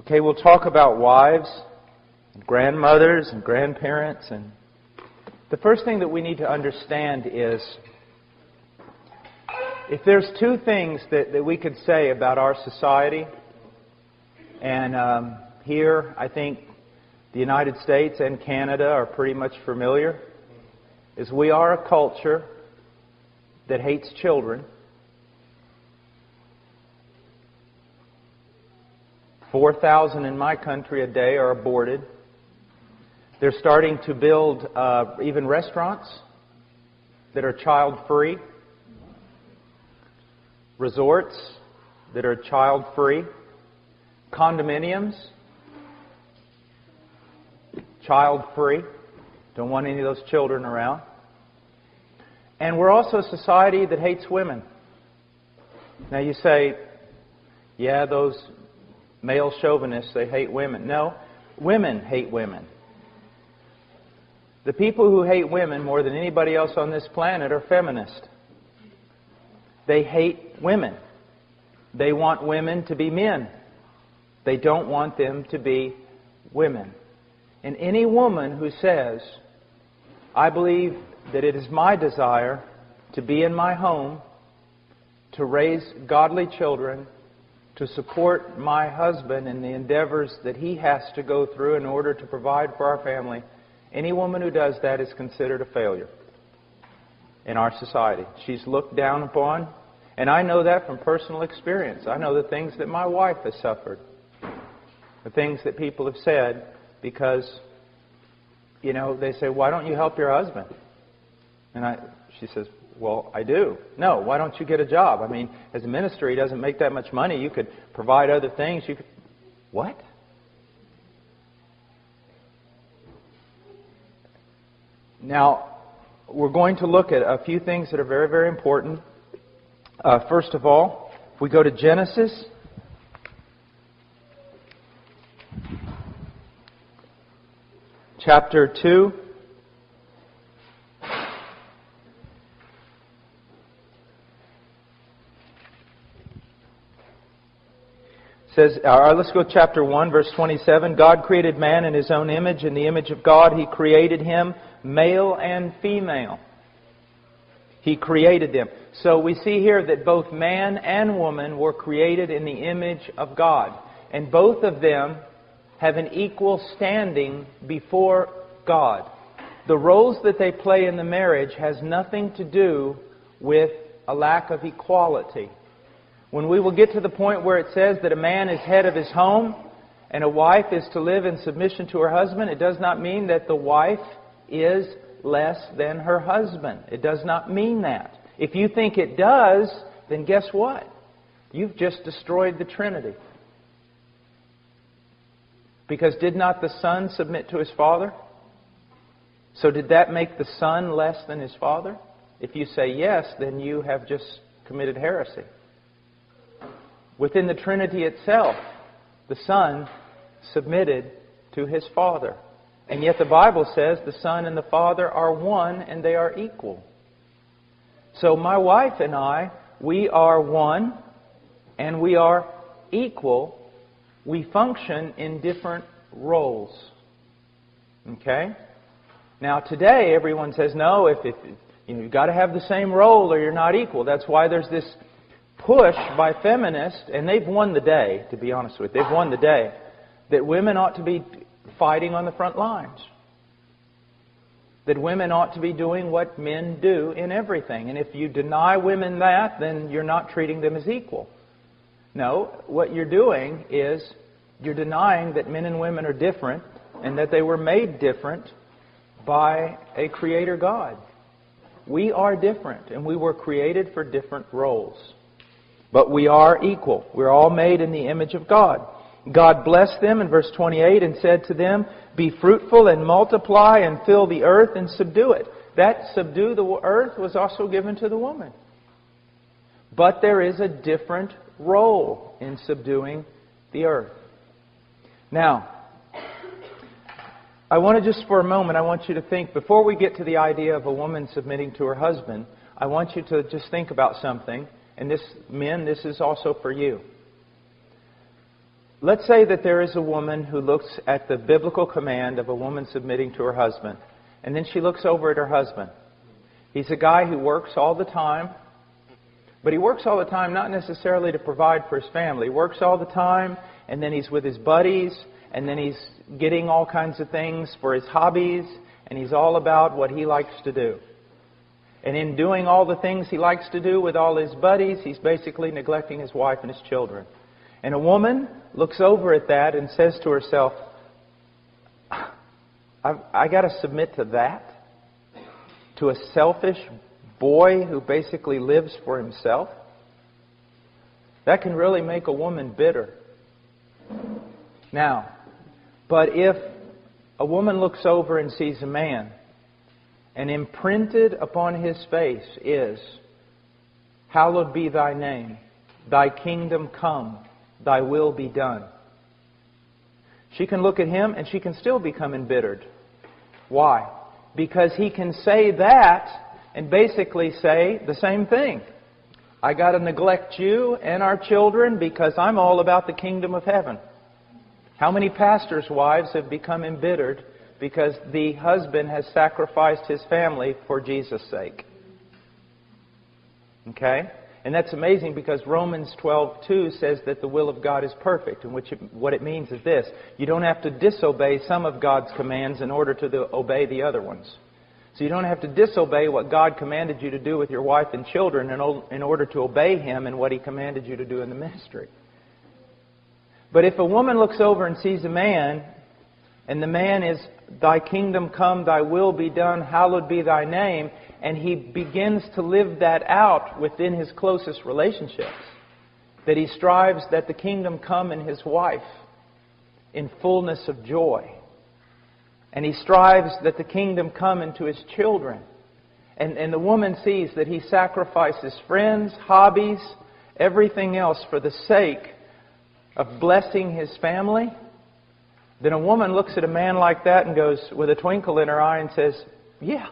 Okay, we'll talk about wives, and grandmothers, and grandparents. And the first thing that we need to understand is, if there's two things that we could say about our society, and here I think the United States and Canada are pretty much familiar, is we are a culture that hates children. 4,000 in my country a day are aborted. They're starting to build even restaurants that are child-free, resorts that are child-free, condominiums, child-free. Don't want any of those children around. And we're also a society that hates women. Now you say, yeah, those male chauvinists, they hate women. No, women hate women. The people who hate women more than anybody else on this planet are feminists. They hate women. They want women to be men. They don't want them to be women. And any woman who says, I believe that it is my desire to be in my home, to raise godly children, to support my husband in the endeavors that he has to go through in order to provide for our family, any woman who does that is considered a failure in our society. She's looked down upon, and I know that from personal experience. I know the things that my wife has suffered, the things that people have said, because, they say, why don't you help your husband? And she says, well, I do. No, why don't you get a job? I mean, as a minister, he doesn't make that much money. You could provide other things. You could... What? Now, we're going to look at a few things that are very, very important. First of all, if we go to Genesis, chapter 2. Says, let's go to chapter 1, verse 27. God created man in His own image. In the image of God, He created him, male and female. He created them. So we see here that both man and woman were created in the image of God. And both of them have an equal standing before God. The roles that they play in the marriage has nothing to do with a lack of equality. When we will get to the point where it says that a man is head of his home and a wife is to live in submission to her husband, it does not mean that the wife is less than her husband. It does not mean that. If you think it does, then guess what? You've just destroyed the Trinity. Because did not the Son submit to His Father? So did that make the Son less than His Father? If you say yes, then you have just committed heresy. Within the Trinity itself, the Son submitted to His Father. And yet the Bible says the Son and the Father are one and they are equal. So my wife and I, we are one and we are equal. We function in different roles. Okay? Now today everyone says, no, if you've got to have the same role or you're not equal. That's why there's this push by feminists, and they've won the day, to be honest with you. They've won the day, that women ought to be fighting on the front lines. That women ought to be doing what men do in everything. And if you deny women that, then you're not treating them as equal. No, what you're doing is you're denying that men and women are different and that they were made different by a Creator God. We are different, and we were created for different roles. But we are equal. We're all made in the image of God. God blessed them in verse 28 and said to them, be fruitful and multiply and fill the earth and subdue it. That subdue the earth was also given to the woman. But there is a different role in subduing the earth. Now, I want to just for a moment, I want you to think, before we get to the idea of a woman submitting to her husband, I want you to just think about something. And this, men, this is also for you. let's say that there is a woman who looks at the biblical command of a woman submitting to her husband, and then she looks over at her husband. He's a guy who works all the time, but he works all the time not necessarily to provide for his family. He works all the time, and then he's with his buddies, and then he's getting all kinds of things for his hobbies, and he's all about what he likes to do. And in doing all the things he likes to do with all his buddies, he's basically neglecting his wife and his children. And a woman looks over at that and says to herself, I got to submit to that? To a selfish boy who basically lives for himself? That can really make a woman bitter. Now, but if a woman looks over and sees a man, and imprinted upon his face is, hallowed be thy name, thy kingdom come, thy will be done. She can look at him and she can still become embittered. Why? Because he can say that and basically say the same thing. I got to neglect you and our children because I'm all about the kingdom of heaven. How many pastors' wives have become embittered because the husband has sacrificed his family for Jesus' sake? Okay? And that's amazing because Romans 12:2 says that the will of God is perfect. And what it means is this: you don't have to disobey some of God's commands in order to obey the other ones. So you don't have to disobey what God commanded you to do with your wife and children in order to obey Him in what He commanded you to do in the ministry. But if a woman looks over and sees a man, and the man is, thy kingdom come, thy will be done, hallowed be thy name, and he begins to live that out within his closest relationships, that he strives that the kingdom come in his wife in fullness of joy, and he strives that the kingdom come into his children, and the woman sees that he sacrifices friends, hobbies, everything else for the sake of blessing his family, then a woman looks at a man like that and goes, with a twinkle in her eye, and says, yeah,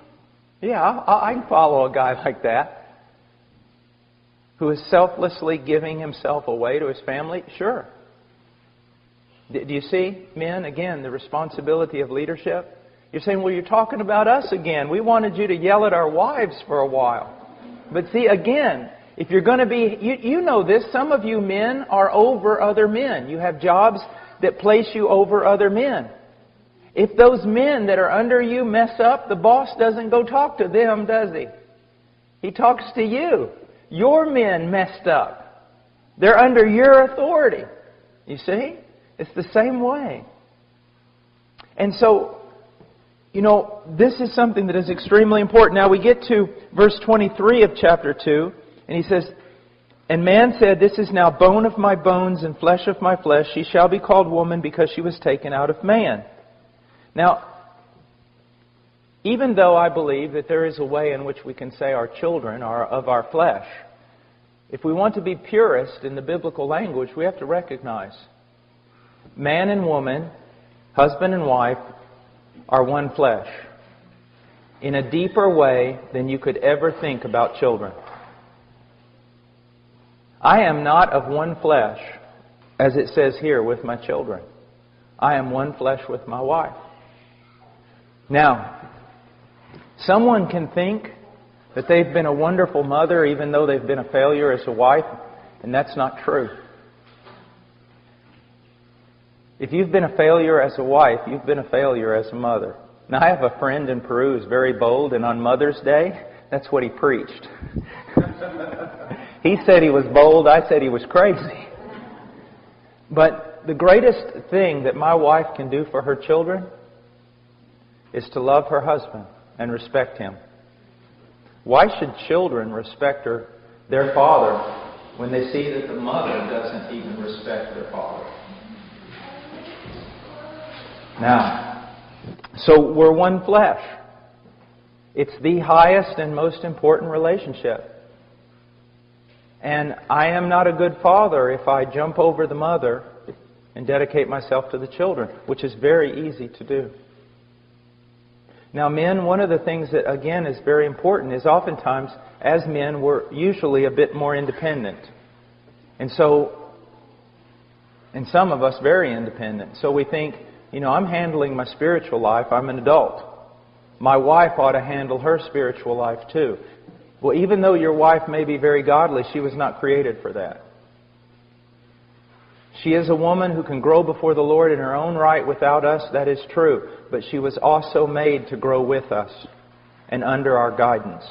I can follow a guy like that, who is selflessly giving himself away to his family. Sure. Do you see, men, again, the responsibility of leadership? You're saying, well, you're talking about us again. We wanted you to yell at our wives for a while. But see, again, if you're going to be, you know this, some of you men are over other men. You have jobs that place you over other men. If those men that are under you mess up, the boss doesn't go talk to them, does he? He talks to you. Your men messed up. They're under your authority. You see? It's the same way. And so, this is something that is extremely important. Now we get to verse 23 of chapter 2, and he says, and man said, this is now bone of my bones and flesh of my flesh. She shall be called woman because she was taken out of man. Now, even though I believe that there is a way in which we can say our children are of our flesh, if we want to be purist in the biblical language, we have to recognize man and woman, husband and wife, are one flesh in a deeper way than you could ever think about children. I am not of one flesh, as it says here, with my children. I am one flesh with my wife. Now, someone can think that they've been a wonderful mother even though they've been a failure as a wife, and that's not true. If you've been a failure as a wife, you've been a failure as a mother. Now, I have a friend in Peru who's very bold, and on Mother's Day, that's what he preached. He said he was bold, I said he was crazy. But the greatest thing that my wife can do for her children is to love her husband and respect him. Why should children respect their father when they see that the mother doesn't even respect their father? Now, so we're one flesh. It's the highest and most important relationship. And I am not a good father if I jump over the mother and dedicate myself to the children, which is very easy to do. Now, men, one of the things that, again, is very important is oftentimes, as men, we're usually a bit more independent. And so, And some of us very independent. So we think, I'm handling my spiritual life. I'm an adult. My wife ought to handle her spiritual life too. Well, even though your wife may be very godly, she was not created for that. She is a woman who can grow before the Lord in her own right without us. That is true. But she was also made to grow with us and under our guidance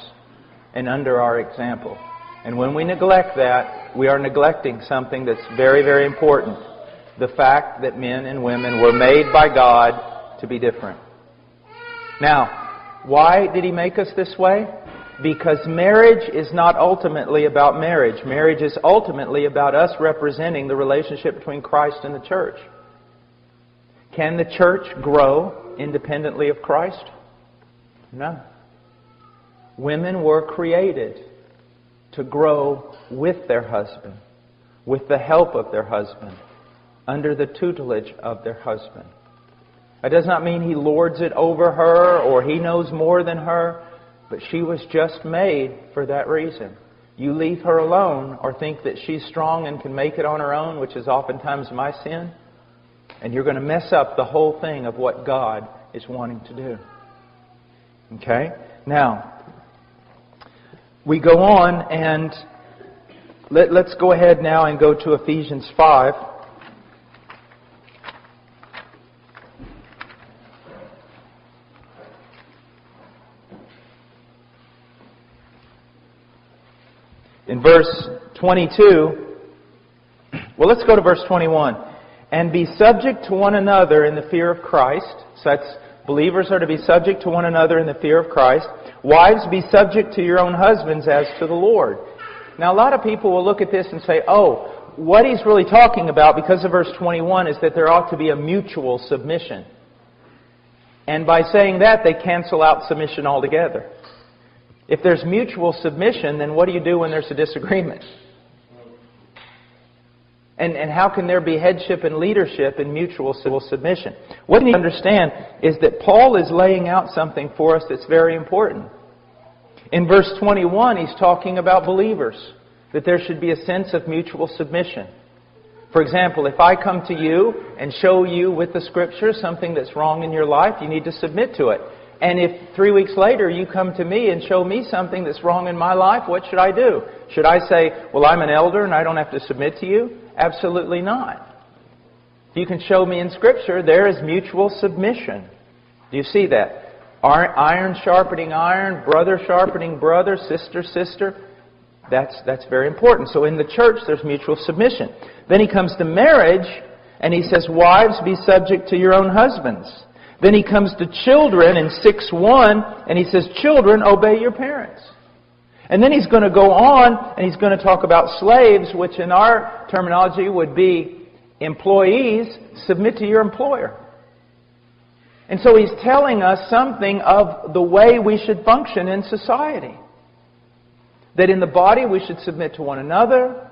and under our example. And when we neglect that, we are neglecting something that's very, very important. The fact that men and women were made by God to be different. Now, why did He make us this way? Because marriage is not ultimately about marriage. Marriage is ultimately about us representing the relationship between Christ and the church. Can the church grow independently of Christ? No. Women were created to grow with their husband, with the help of their husband, under the tutelage of their husband. That does not mean he lords it over her or he knows more than her, but she was just made for that reason. You leave her alone or think that she's strong and can make it on her own, which is oftentimes my sin, and you're going to mess up the whole thing of what God is wanting to do. Okay? Now, we go on and let's go ahead now and go to Ephesians 5. In verse 22, well, let's go to verse 21. And be subject to one another in the fear of Christ. So that's, believers are to be subject to one another in the fear of Christ. Wives, be subject to your own husbands as to the Lord. Now, a lot of people will look at this and say, oh, what he's really talking about, because of verse 21, is that there ought to be a mutual submission. And by saying that, they cancel out submission altogether. If there's mutual submission, then what do you do when there's a disagreement? And how can there be headship and leadership in mutual submission? What you need to understand is that Paul is laying out something for us that's very important. In verse 21, he's talking about believers, that there should be a sense of mutual submission. For example, if I come to you and show you with the Scriptures something that's wrong in your life, you need to submit to it. And if 3 weeks later you come to me and show me something that's wrong in my life, what should I do? Should I say, well, I'm an elder and I don't have to submit to you? Absolutely not. If you can show me in Scripture, there is mutual submission. Do you see that? Iron sharpening iron, brother sharpening brother, sister. That's very important. So in the church, there's mutual submission. Then he comes to marriage, and he says, wives, be subject to your own husbands. Then he comes to children in 6:1, and he says, children, obey your parents. And then he's going to go on, and he's going to talk about slaves, which in our terminology would be employees, submit to your employer. And so he's telling us something of the way we should function in society. That in the body we should submit to one another.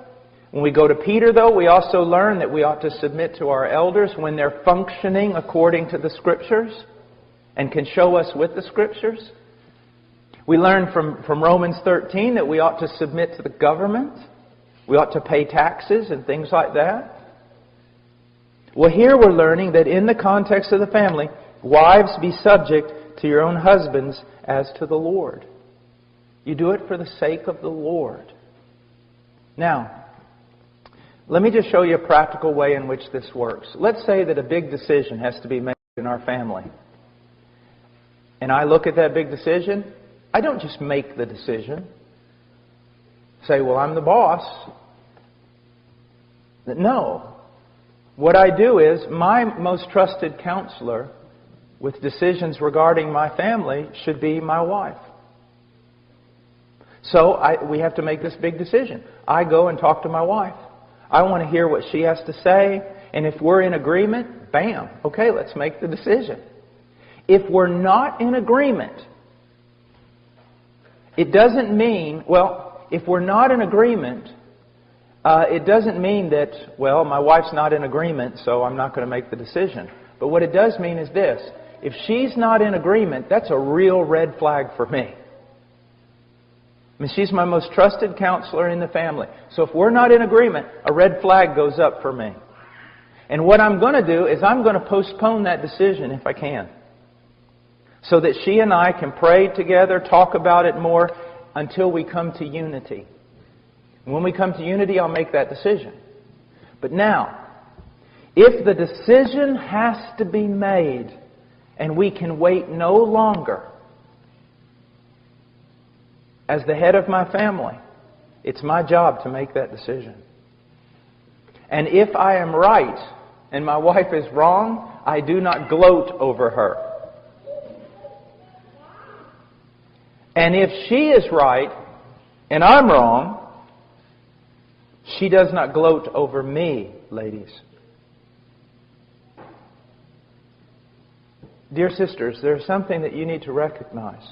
When we go to Peter, though, we also learn that we ought to submit to our elders when they're functioning according to the Scriptures and can show us with the Scriptures. We learn from Romans 13 that we ought to submit to the government. We ought to pay taxes and things like that. Well, here we're learning that in the context of the family, wives, be subject to your own husbands as to the Lord. You do it for the sake of the Lord. Now, let me just show you a practical way in which this works. Let's say that a big decision has to be made in our family. And I look at that big decision. I don't just make the decision. Say, well, I'm the boss. No. What I do is, my most trusted counselor with decisions regarding my family should be my wife. So we have to make this big decision. I go and talk to my wife. I want to hear what she has to say. And if we're in agreement, bam, okay, let's make the decision. If we're not in agreement, it doesn't mean, well, if we're not in agreement, it doesn't mean that, well, my wife's not in agreement, so I'm not going to make the decision. But what it does mean is this. If she's not in agreement, that's a real red flag for me. I mean, she's my most trusted counselor in the family. So if we're not in agreement, a red flag goes up for me. And what I'm going to do is I'm going to postpone that decision if I can, so that she and I can pray together, talk about it more, until we come to unity. And when we come to unity, I'll make that decision. But now, if the decision has to be made and we can wait no longer, as the head of my family, it's my job to make that decision. And if I am right and my wife is wrong, I do not gloat over her. And if she is right and I'm wrong, she does not gloat over me, ladies. Dear sisters, there's something that you need to recognize.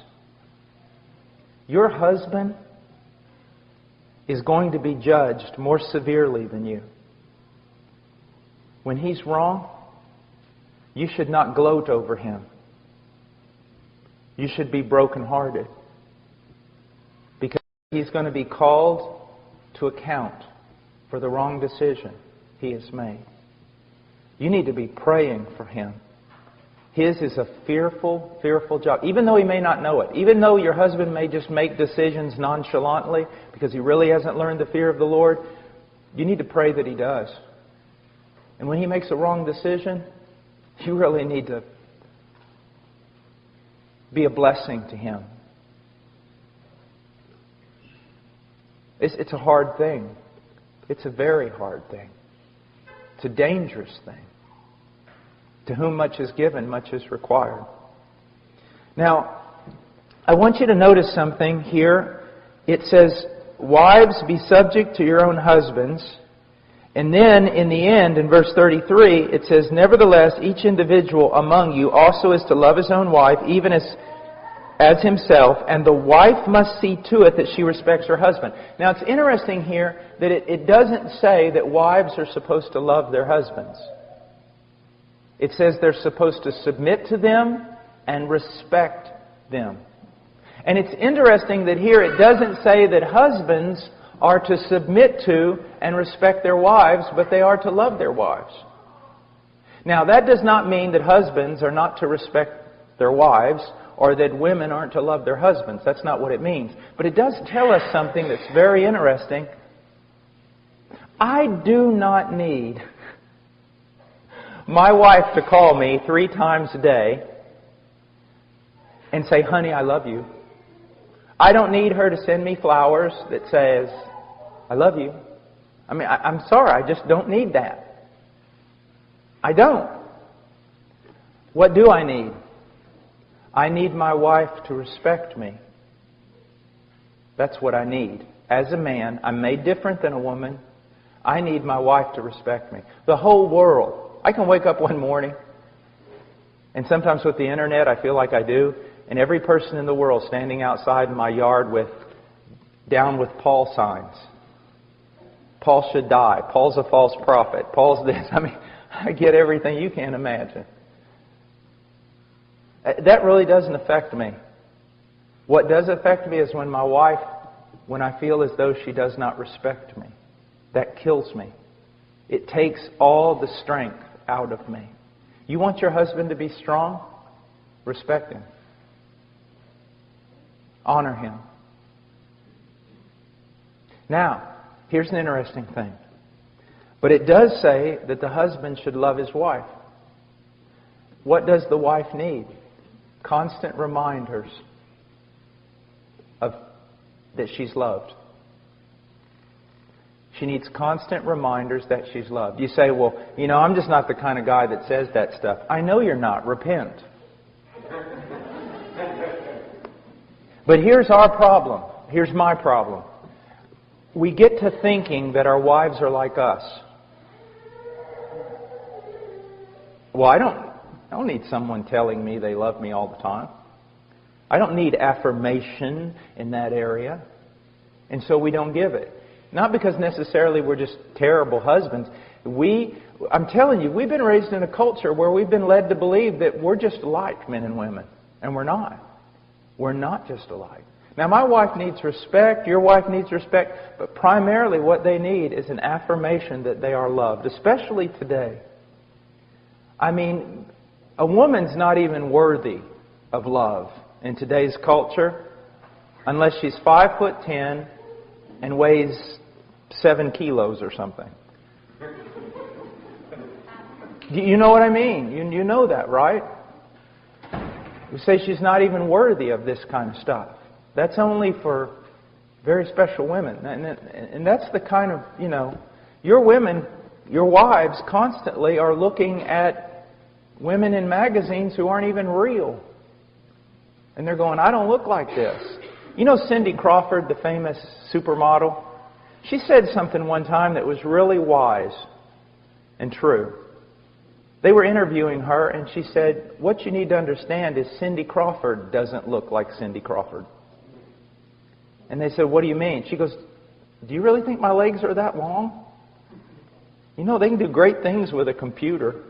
Your husband is going to be judged more severely than you. When he's wrong, you should not gloat over him. You should be brokenhearted, because he's going to be called to account for the wrong decision he has made. You need to be praying for him. His is a fearful, fearful job. Even though he may not know it. Even though your husband may just make decisions nonchalantly because he really hasn't learned the fear of the Lord, you need to pray that he does. And when he makes a wrong decision, you really need to be a blessing to him. It's a hard thing. It's a very hard thing. It's a dangerous thing. To whom much is given, much is required. Now, I want you to notice something here. It says, "Wives, be subject to your own husbands." And then, in the end, in verse 33, it says, "Nevertheless, each individual among you also is to love his own wife, even as himself, and the wife must see to it that she respects her husband." Now, it's interesting here that it doesn't say that wives are supposed to love their husbands. It says they're supposed to submit to them and respect them. And it's interesting that here it doesn't say that husbands are to submit to and respect their wives, but they are to love their wives. Now, that does not mean that husbands are not to respect their wives, or that women aren't to love their husbands. That's not what it means. But it does tell us something that's very interesting. I do not need my wife to call me 3 times a day and say, "Honey, I love you." I don't need her to send me flowers that says, "I love you." I mean, I'm sorry, I just don't need that. I don't. What do I need? I need my wife to respect me. That's what I need. As a man, I'm made different than a woman. I need my wife to respect me. The whole world. I can wake up one morning, and sometimes with the internet I feel like I do, and every person in the world standing outside my yard with "Down with Paul" signs. Paul should die. Paul's a false prophet. Paul's this. I mean, I get everything you can imagine. That really doesn't affect me. What does affect me is when my wife, when I feel as though she does not respect me. That kills me. It takes all the strength out of me. You want your husband to be strong? Respect him. Honor him. Now, here's an interesting thing. But it does say that the husband should love his wife. What does the wife need? Constant reminders of that she's loved. She needs constant reminders that she's loved. You say, "Well, I'm just not the kind of guy that says that stuff." I know you're not. Repent. But here's our problem. Here's my problem. We get to thinking that our wives are like us. Well, I don't need someone telling me they love me all the time. I don't need affirmation in that area. And so we don't give it. Not because necessarily we're just terrible husbands. I'm telling you, we've been raised in a culture where we've been led to believe that we're just alike, men and women. And we're not. We're not just alike. Now, my wife needs respect, your wife needs respect, but primarily what they need is an affirmation that they are loved, especially today. I mean, a woman's not even worthy of love in today's culture unless she's 5'10" and weighs 7 kilos or something. You know what I mean? You know that, right? We say she's not even worthy of this kind of stuff. That's only for very special women. And that's the kind of, your women, your wives constantly are looking at women in magazines who aren't even real. And they're going, I don't look like this. You know Cindy Crawford, the famous supermodel? She said something one time that was really wise and true. They were interviewing her, and she said, what you need to understand is Cindy Crawford doesn't look like Cindy Crawford. And they said, what do you mean? She goes, do you really think my legs are that long? You know, they can do great things with a computer.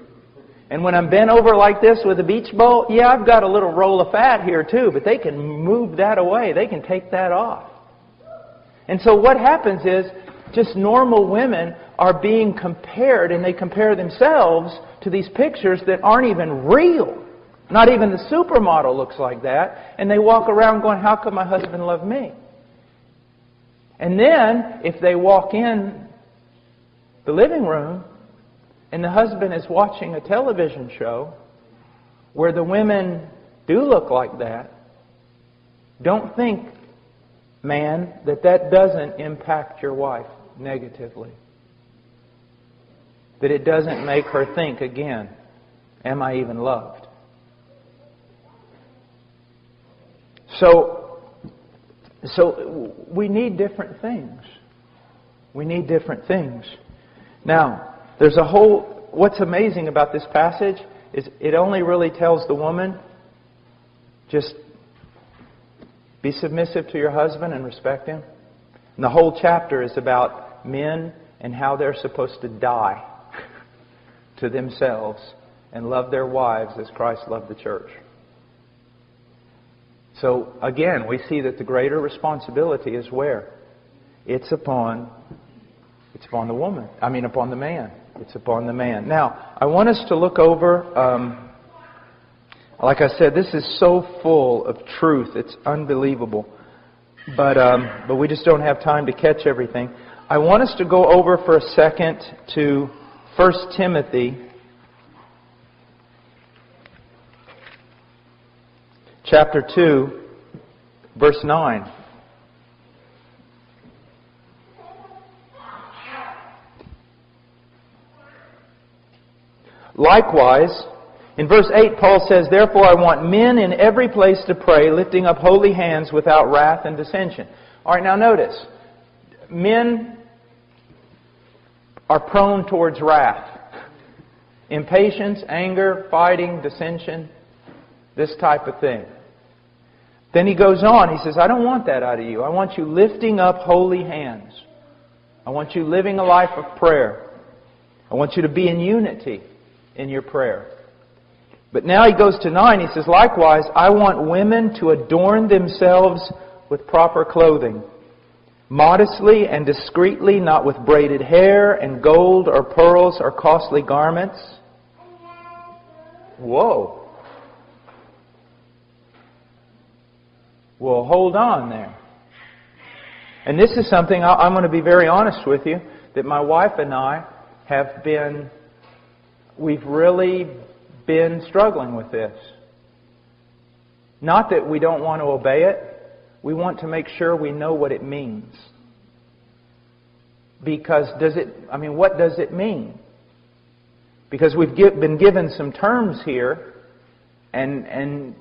And when I'm bent over like this with a beach ball, yeah, I've got a little roll of fat here too, but they can move that away. They can take that off. And so what happens is, just normal women are being compared, and they compare themselves to these pictures that aren't even real. Not even the supermodel looks like that. And they walk around going, how could my husband love me? And then, if they walk in the living room, and the husband is watching a television show where the women do look like that, don't think, man, that doesn't impact your wife negatively. That it doesn't make her think again, am I even loved? So we need different things. We need different things. Now, there's a whole... What's amazing about this passage is it only really tells the woman, just be submissive to your husband and respect him. And the whole chapter is about men and how they're supposed to die to themselves and love their wives as Christ loved the church. So, again, we see that the greater responsibility is where? It's upon the woman. Upon the man. It's upon the man. Now, I want us to look over, like I said, this is so full of truth. It's unbelievable. But we just don't have time to catch everything. I want us to go over for a second to 1 Timothy chapter 2, verse 9. Likewise, in verse 8, Paul says, therefore I want men in every place to pray, lifting up holy hands without wrath and dissension. All right, now notice, men are prone towards wrath. Impatience, anger, fighting, dissension, this type of thing. Then he goes on, he says, I don't want that out of you. I want you lifting up holy hands. I want you living a life of prayer. I want you to be in unity in your prayer. But now he goes to 9, he says, likewise, I want women to adorn themselves with proper clothing, modestly and discreetly, not with braided hair and gold or pearls or costly garments. Whoa. Well, hold on there. And this is something, I'm going to be very honest with you, that my wife and I have been, we've really been struggling with this. Not that we don't want to obey it. We want to make sure we know what it means. Because what does it mean? Because we've been given some terms here, and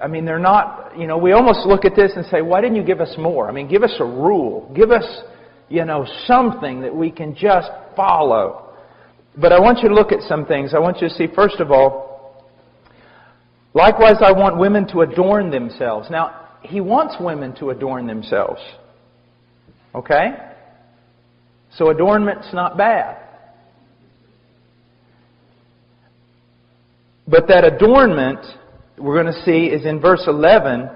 they're not, we almost look at this and say, why didn't you give us more? Give us a rule. Give us, something that we can just follow. But I want you to look at some things. I want you to see, first of all, likewise I want women to adorn themselves. Now, he wants women to adorn themselves. Okay? So adornment's not bad. But that adornment, we're going to see, is in verse 11.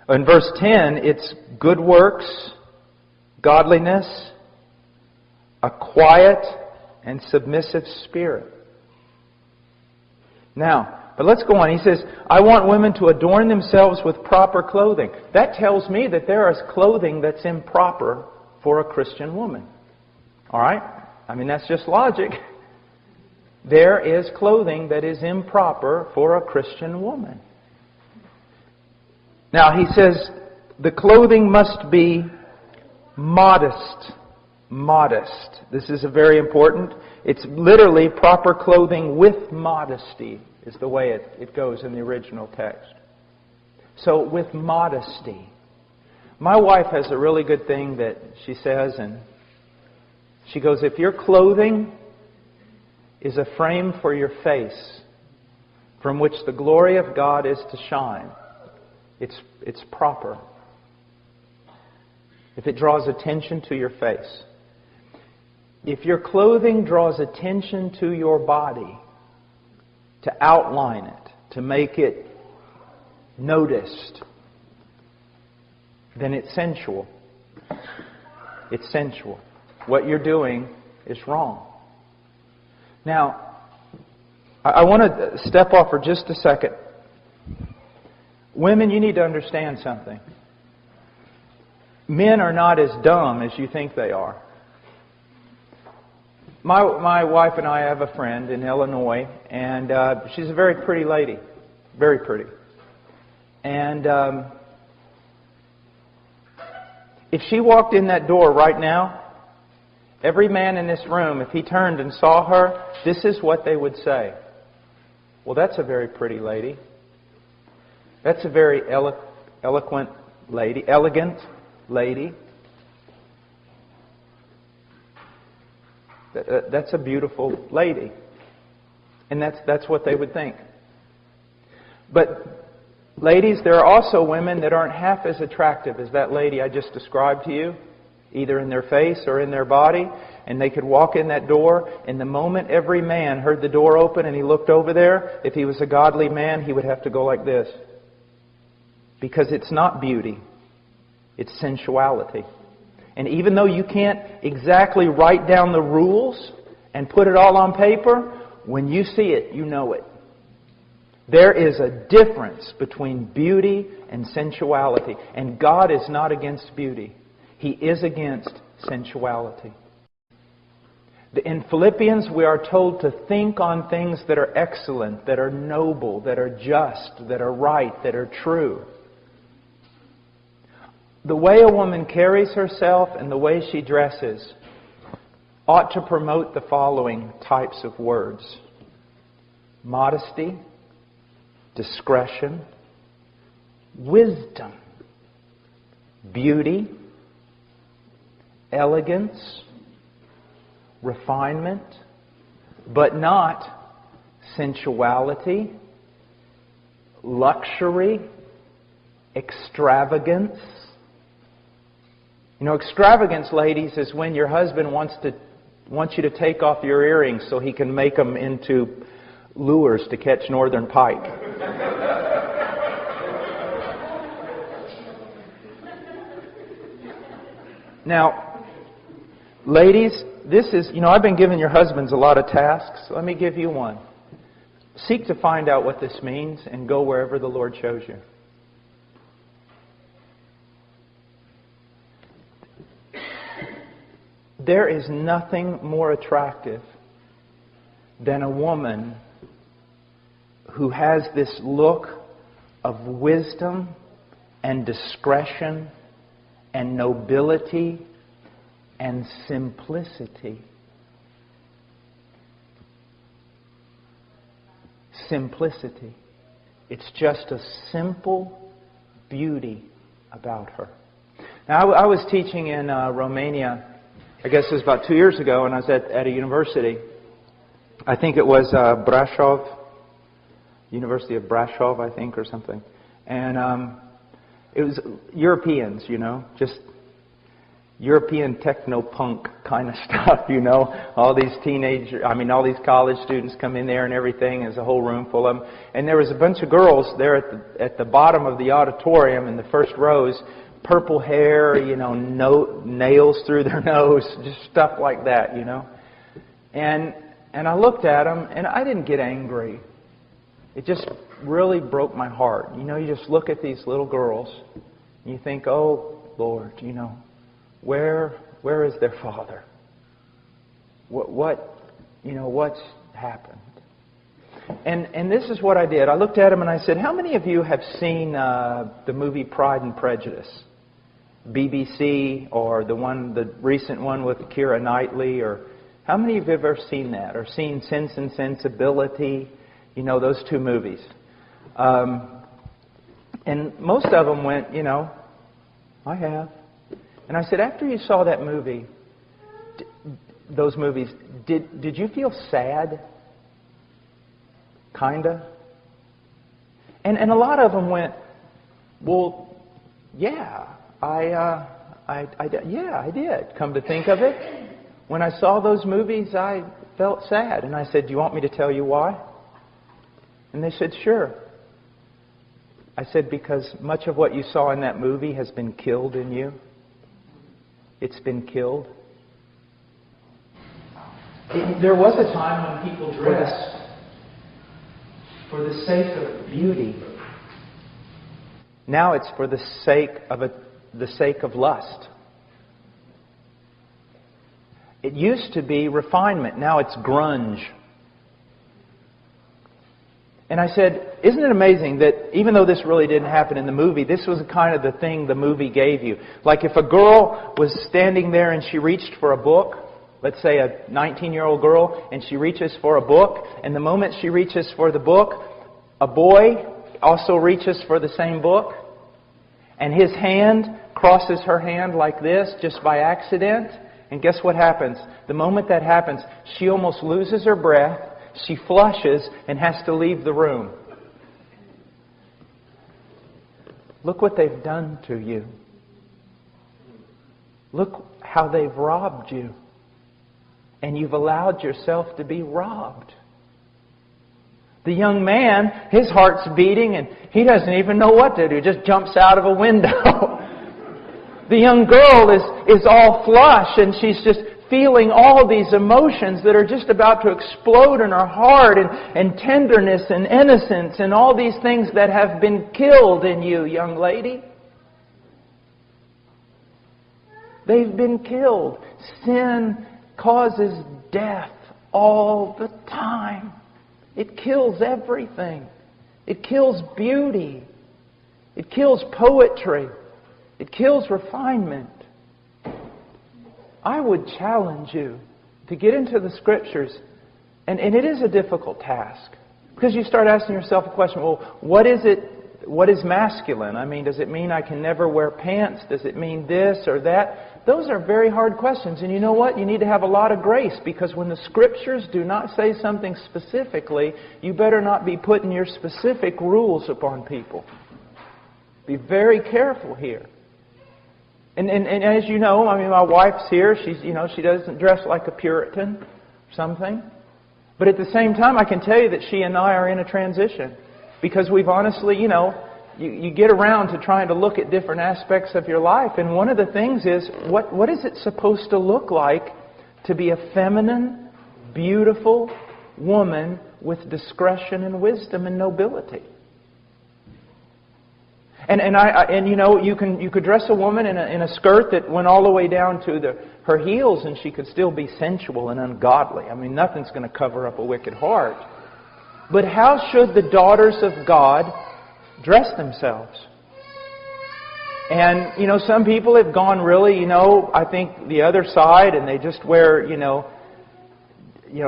In verse 10, it's good works, godliness, a quiet and submissive spirit. Now, but let's go on. He says, I want women to adorn themselves with proper clothing. That tells me that there is clothing that's improper for a Christian woman. All right? I mean, that's just logic. There is clothing that is improper for a Christian woman. Now, he says, the clothing must be modest. Modest. This is very important. It's literally proper clothing with modesty is the way it goes in the original text. So, with modesty. My wife has a really good thing that she says, and she goes, if your clothing is a frame for your face from which the glory of God is to shine, it's proper. If it draws attention to your face. If your clothing draws attention to your body, to outline it, to make it noticed, then it's sensual. It's sensual. What you're doing is wrong. Now, I want to step off for just a second. Women, you need to understand something. Men are not as dumb as you think they are. My wife and I have a friend in Illinois, and she's a very pretty lady. Very pretty. And if she walked in that door right now, every man in this room, if he turned and saw her, this is what they would say. Well, that's a very pretty lady. That's a very elegant lady. That's a beautiful lady. And that's what they would think. But ladies, there are also women that aren't half as attractive as that lady I just described to you, either in their face or in their body. And they could walk in that door, and the moment every man heard the door open and he looked over there, if he was a godly man, he would have to go like this. Because it's not beauty. It's sensuality. And even though you can't exactly write down the rules and put it all on paper, when you see it, you know it. There is a difference between beauty and sensuality. And God is not against beauty. He is against sensuality. In Philippians, we are told to think on things that are excellent, that are noble, that are just, that are right, that are true. The way a woman carries herself and the way she dresses ought to promote the following types of words: modesty, discretion, wisdom, beauty, elegance, refinement, but not sensuality, luxury, extravagance. You know, extravagance, ladies, is when your husband wants you to take off your earrings so he can make them into lures to catch northern pike. Now, ladies, this is, I've been giving your husbands a lot of tasks. Let me give you one. Seek to find out what this means and go wherever the Lord shows you. There is nothing more attractive than a woman who has this look of wisdom and discretion and nobility and simplicity. Simplicity. It's just a simple beauty about her. Now, I was teaching in Romania. I guess it was about 2 years ago, and I was at a university. I think it was Brașov, University of Brașov, I think, or something. And it was Europeans, just European techno-punk kind of stuff, All these all these college students come in there and everything. There's a whole room full of them. And there was a bunch of girls there at the bottom of the auditorium in the first rows, purple hair, nails through their nose, just stuff like that, And I looked at them, and I didn't get angry. It just really broke my heart. You know, you just look at these little girls, and you think, oh, Lord, you know, where is their father? What's happened? And this is what I did. I looked at them and I said, how many of you have seen the movie Pride and Prejudice? BBC, or the recent one with Keira Knightley, or how many of you have ever seen that? Or seen Sense and Sensibility? You know, those two movies. And most of them went, I have. And I said, after you saw that movie, those movies, did you feel sad? Kinda? And a lot of them went, well, yeah, I did. Come to think of it, when I saw those movies, I felt sad. And I said, do you want me to tell you why? And they said, sure. I said, because much of what you saw in that movie has been killed in you. It's been killed. There was a time when people dressed for the sake of beauty. Now it's for the sake of lust. It used to be refinement. Now it's grunge. And I said, isn't it amazing that even though this really didn't happen in the movie, this was kind of the thing the movie gave you. Like if a girl was standing there and she reached for a book, let's say a 19-year-old girl, and she reaches for a book, and the moment she reaches for the book, a boy also reaches for the same book, and his hand crosses her hand like this just by accident, and guess what happens? The moment that happens, she almost loses her breath, she flushes, and has to leave the room. Look what they've done to you. Look how they've robbed you. And you've allowed yourself to be robbed. The young man, his heart's beating and he doesn't even know what to do. He just jumps out of a window. The young girl is all flush and she's just feeling all these emotions that are just about to explode in her heart, and tenderness and innocence and all these things that have been killed in you, young lady. They've been killed. Sin causes death all the time. It kills everything. It kills beauty. It kills poetry. It kills refinement. I would challenge you to get into the Scriptures, and it is a difficult task, because you start asking yourself a question, well, what is it? What is masculine? I mean, does it mean I can never wear pants? Does it mean this or that? Those are very hard questions. And you know what? You need to have a lot of grace, because when the Scriptures do not say something specifically, you better not be putting your specific rules upon people. Be very careful here. And as you know, I mean, my wife's here. She doesn't dress like a Puritan or something. But at the same time, I can tell you that she and I are in a transition. Because we've honestly, you get around to trying to look at different aspects of your life. And one of the things is, what is it supposed to look like to be a feminine, beautiful woman with discretion and wisdom and nobility? You could dress a woman in a skirt that went all the way down to her heels, and she could still be sensual and ungodly. I mean, nothing's going to cover up a wicked heart. But how should the daughters of God dress themselves? And, some people have gone really, I think the other side, and they just wear,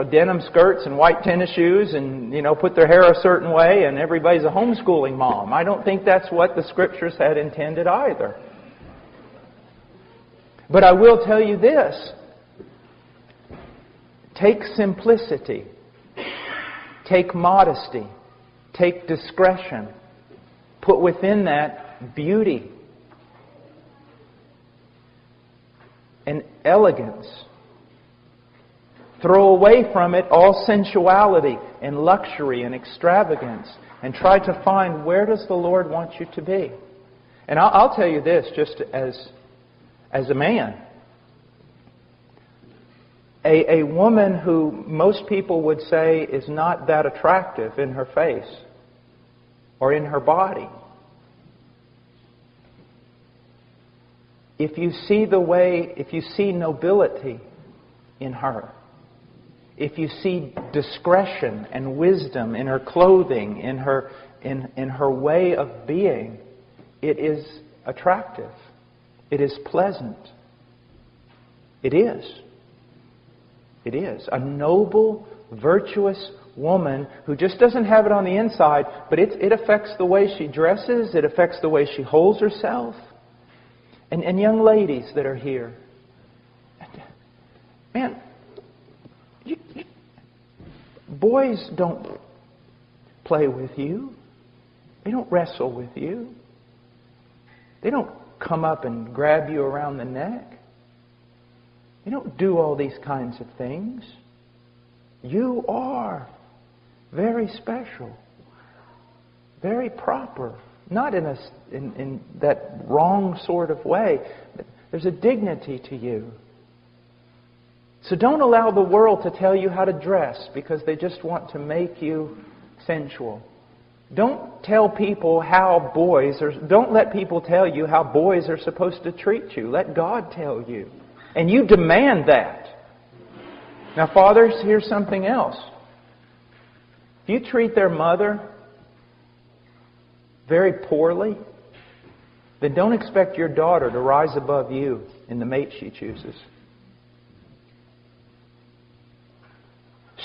denim skirts and white tennis shoes and, put their hair a certain way, and everybody's a homeschooling mom. I don't think that's what the Scriptures had intended either. But I will tell you this. Take simplicity. Take modesty. Take discretion. Put within that beauty and elegance. Throw away from it all sensuality and luxury and extravagance, and try to find, where does the Lord want you to be? And I'll tell you this, just as a man. A woman who most people would say is not that attractive in her face or in her body. If you see nobility in her, if you see discretion and wisdom in her clothing, in her way of being, it is attractive. It is pleasant. It is. It is. A noble, virtuous woman who just doesn't have it on the inside, but it affects the way she dresses, it affects the way she holds herself. And young ladies that are here, man, boys don't play with you. They don't wrestle with you. They don't come up and grab you around the neck. They don't do all these kinds of things. You are very special, very proper. Not in that wrong sort of way. There's a dignity to you. So don't allow the world to tell you how to dress because they just want to make you sensual. Don't tell people don't let people tell you how boys are supposed to treat you. Let God tell you. And you demand that. Now, fathers, here's something else. If you treat their mother very poorly, then don't expect your daughter to rise above you in the mate she chooses.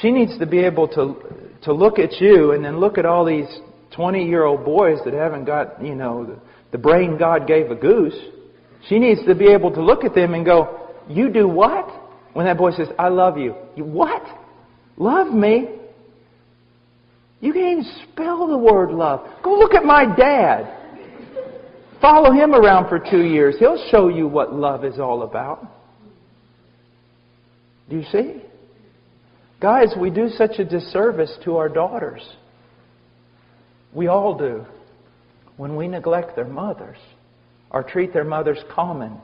She needs to be able to look at you and then look at all these 20-year-old boys that haven't got, the brain God gave a goose. She needs to be able to look at them and go, you do what? When that boy says, I love you. You what? Love me? You can't even spell the word love. Go look at my dad. Follow him around for 2 years. He'll show you what love is all about. Do you see? Guys, we do such a disservice to our daughters. We all do. When we neglect their mothers or treat their mothers common.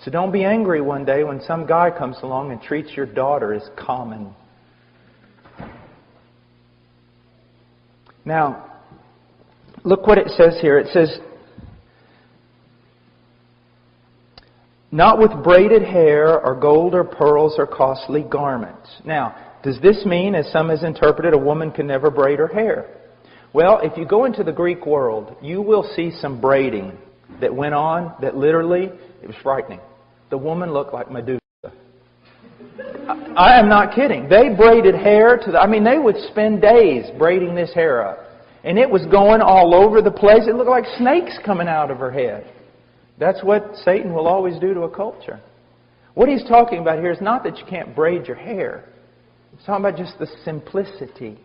So don't be angry one day when some guy comes along and treats your daughter as common. Now, look what it says here. It says, not with braided hair or gold or pearls or costly garments. Now, does this mean, as some has interpreted, a woman can never braid her hair? Well, if you go into the Greek world, you will see some braiding that went on that literally, it was frightening. The woman looked like Medusa. I am not kidding. They braided hair they would spend days braiding this hair up. And it was going all over the place. It looked like snakes coming out of her head. That's what Satan will always do to a culture. What he's talking about here is not that you can't braid your hair. He's talking about just the simplicity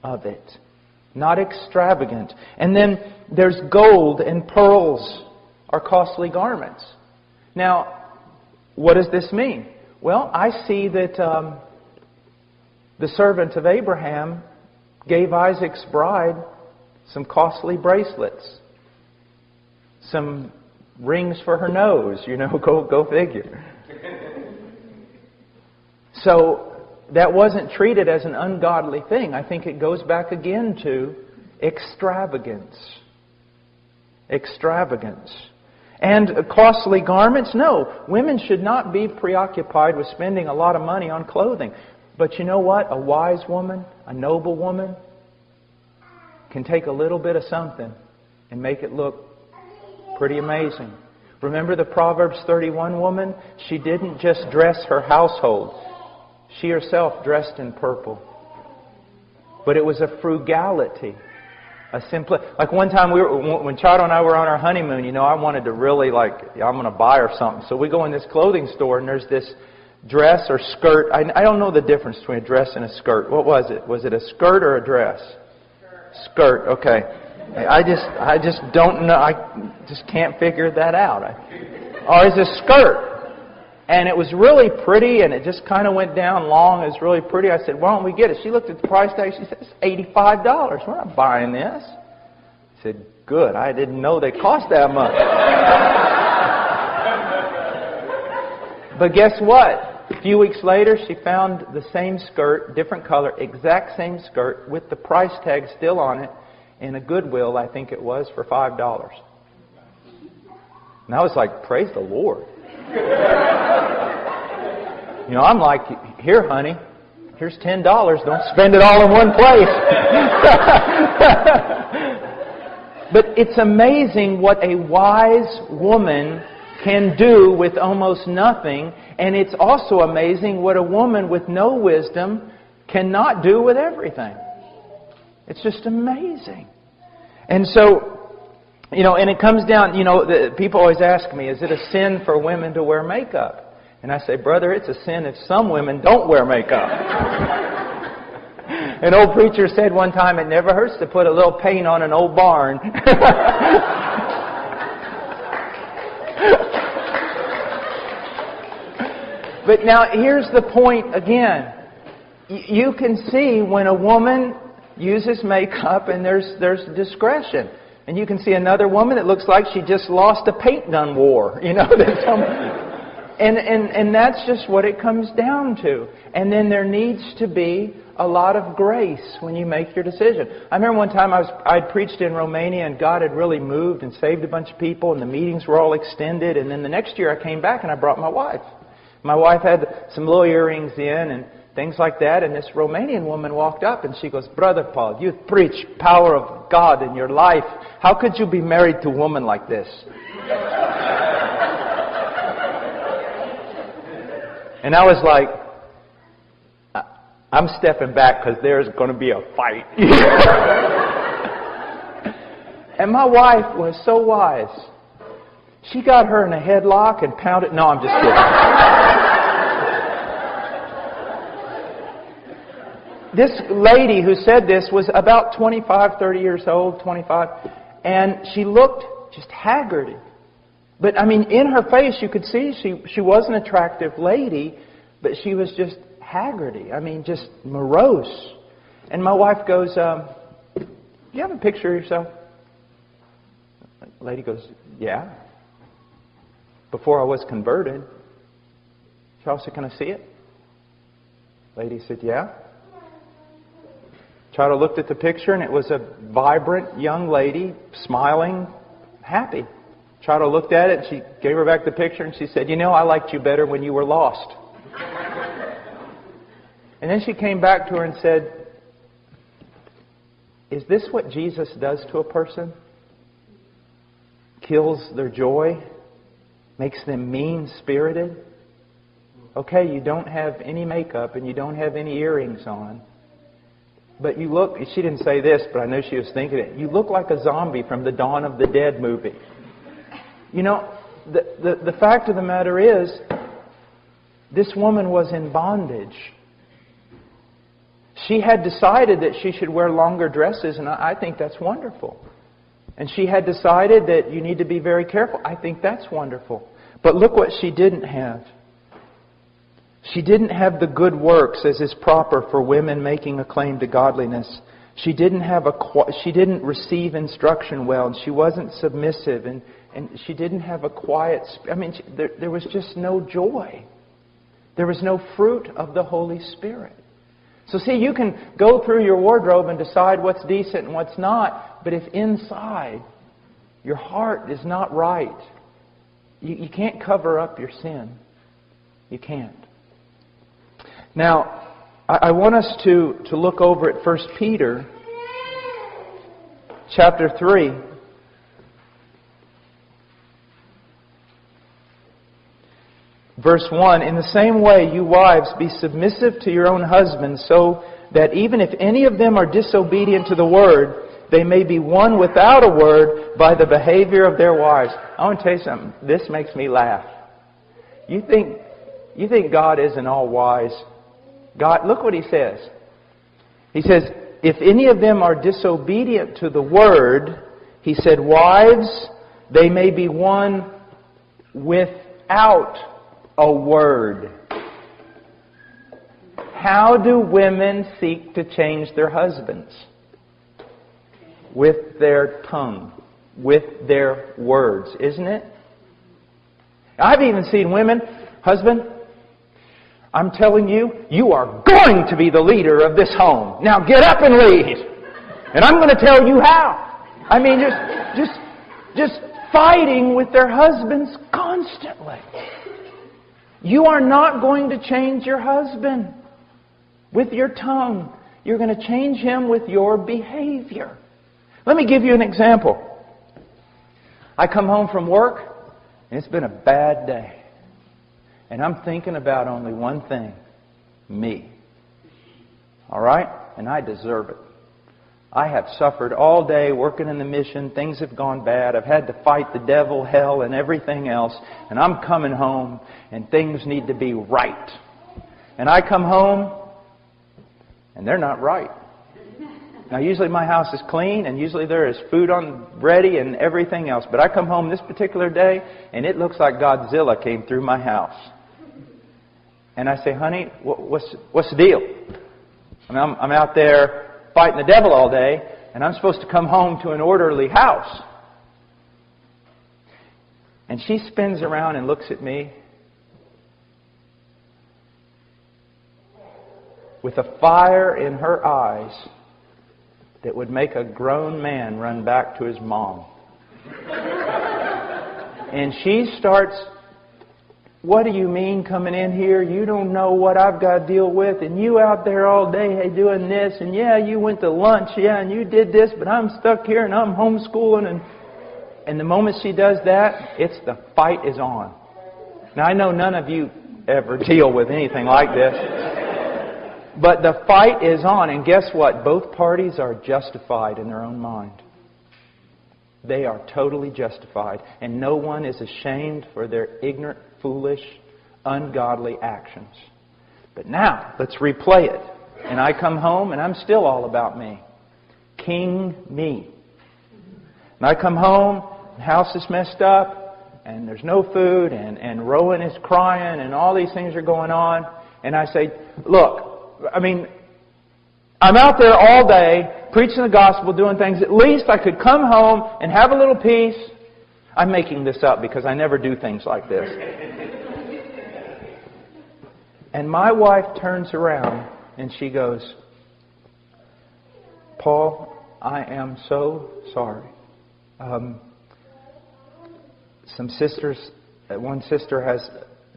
of it. Not extravagant. And then there's gold and pearls are costly garments. Now, what does this mean? Well, I see that the servant of Abraham gave Isaac's bride some costly bracelets, some rings for her nose. Go figure. So that wasn't treated as an ungodly thing. I think it goes back again to extravagance. Extravagance. And costly garments? No. Women should not be preoccupied with spending a lot of money on clothing. But you know what? A wise woman, a noble woman, can take a little bit of something and make it look pretty amazing. Remember the Proverbs 31 woman? She didn't just dress her household. She herself dressed in purple. But it was a frugality. Like one time when Chado and I were on our honeymoon, I wanted to really I'm going to buy her something. So we go in this clothing store and there's this dress or skirt. I don't know the difference between a dress and a skirt. What was it? Was it a skirt or a dress? Skirt. Okay. I just don't know. I just can't figure that out. Or is a skirt. And it was really pretty, and it just kind of went down long. It was really pretty. I said, why don't we get it? She looked at the price tag. She said, it's $85. We're not buying this. I said, good. I didn't know they cost that much. But guess what? A few weeks later, she found the same skirt, different color, exact same skirt, with the price tag still on it, in a Goodwill, I think it was, for $5. And I was like, praise the Lord. You know, I'm like, here, honey, here's $10. Don't spend it all in one place. But it's amazing what a wise woman can do with almost nothing. And it's also amazing what a woman with no wisdom cannot do with everything. It's just amazing. And so, you know, and it comes down, you know, people always ask me, is it a sin for women to wear makeup? And I say, brother, it's a sin if some women don't wear makeup. An old preacher said one time, it never hurts to put a little paint on an old barn. But now, here's the point again. You can see when a woman uses makeup and there's discretion. And you can see another woman that looks like she just lost a paint gun war. You know, and that's just what it comes down to. And then there needs to be a lot of grace when you make your decision. I remember one time I'd preached in Romania and God had really moved and saved a bunch of people and the meetings were all extended. And then the next year I came back and I brought my wife. My wife had some little earrings in and things like that. And this Romanian woman walked up and she goes, Brother Paul, you preach power of God in your life. How could you be married to a woman like this? And I was like, I'm stepping back because there's going to be a fight. And my wife was so wise. She got her in a headlock and pounded. No, I'm just kidding. This lady who said this was about 25, 30 years old, 25. And she looked just haggard. But, I mean, in her face you could see she was an attractive lady, but she was just haggardy. I mean, just morose. And my wife goes, do you have a picture of yourself? The lady goes, yeah. Before I was converted. She also, can I see it? Lady said, yeah. Chada looked at the picture and it was a vibrant young lady, smiling, happy. Chada looked at it and she gave her back the picture and she said, you know, I liked you better when you were lost. And then she came back to her and said, is this what Jesus does to a person? Kills their joy? Makes them mean-spirited? Okay, you don't have any makeup and you don't have any earrings on. But you look, she didn't say this, but I know she was thinking it. You look like a zombie from the Dawn of the Dead movie. You know, the fact of the matter is, this woman was in bondage. She had decided that she should wear longer dresses, and I think that's wonderful. And she had decided that you need to be very careful. I think that's wonderful. But look what she didn't have. She didn't have the good works as is proper for women making a claim to godliness. She didn't receive instruction well, and she wasn't submissive, and she didn't have a quiet. There was just no joy. There was no fruit of the Holy Spirit. So see, you can go through your wardrobe and decide what's decent and what's not, but if inside your heart is not right, you can't cover up your sin. You can't. Now, I want us to look over at 1 Peter chapter 3. Verse 1, in the same way, you wives, be submissive to your own husbands, so that even if any of them are disobedient to the word, they may be won without a word by the behavior of their wives. I want to tell you something. This makes me laugh. You think God isn't all wise? God, look what He says. He says, if any of them are disobedient to the word, He said, wives, they may be won without a word. How do women seek to change their husbands? With their tongue, with their words, isn't it? I've even seen women, husband, I'm telling you, you are going to be the leader of this home. Now get up and lead. And I'm going to tell you how. I mean, just fighting with their husbands constantly. You are not going to change your husband with your tongue. You're going to change him with your behavior. Let me give you an example. I come home from work, and it's been a bad day. And I'm thinking about only one thing. Me. All right? And I deserve it. I have suffered all day working in the mission. Things have gone bad. I've had to fight the devil, hell, and everything else. And I'm coming home, and things need to be right. And I come home, and they're not right. Now, usually my house is clean, and usually there is food ready and everything else. But I come home this particular day, and it looks like Godzilla came through my house. And I say, honey, what's the deal? I mean, I'm out there fighting the devil all day, and I'm supposed to come home to an orderly house. And she spins around and looks at me with a fire in her eyes that would make a grown man run back to his mom. And she starts, what do you mean coming in here? You don't know what I've got to deal with. And you out there all day doing this. And yeah, you went to lunch. Yeah, and you did this. But I'm stuck here and I'm homeschooling. And the moment she does that, it's the fight is on. Now, I know none of you ever deal with anything like this. But the fight is on. And guess what? Both parties are justified in their own mind. They are totally justified. And no one is ashamed for their ignorant, foolish, ungodly actions. But now, let's replay it. And I come home and I'm still all about me. King me. And I come home, the house is messed up, and there's no food, and Rowan is crying, and all these things are going on. And I say, look, I mean, I'm out there all day preaching the gospel, doing things. At least I could come home and have a little peace. I'm making this up because I never do things like this. And my wife turns around and she goes, Paul, I am so sorry. Some sisters, one sister has,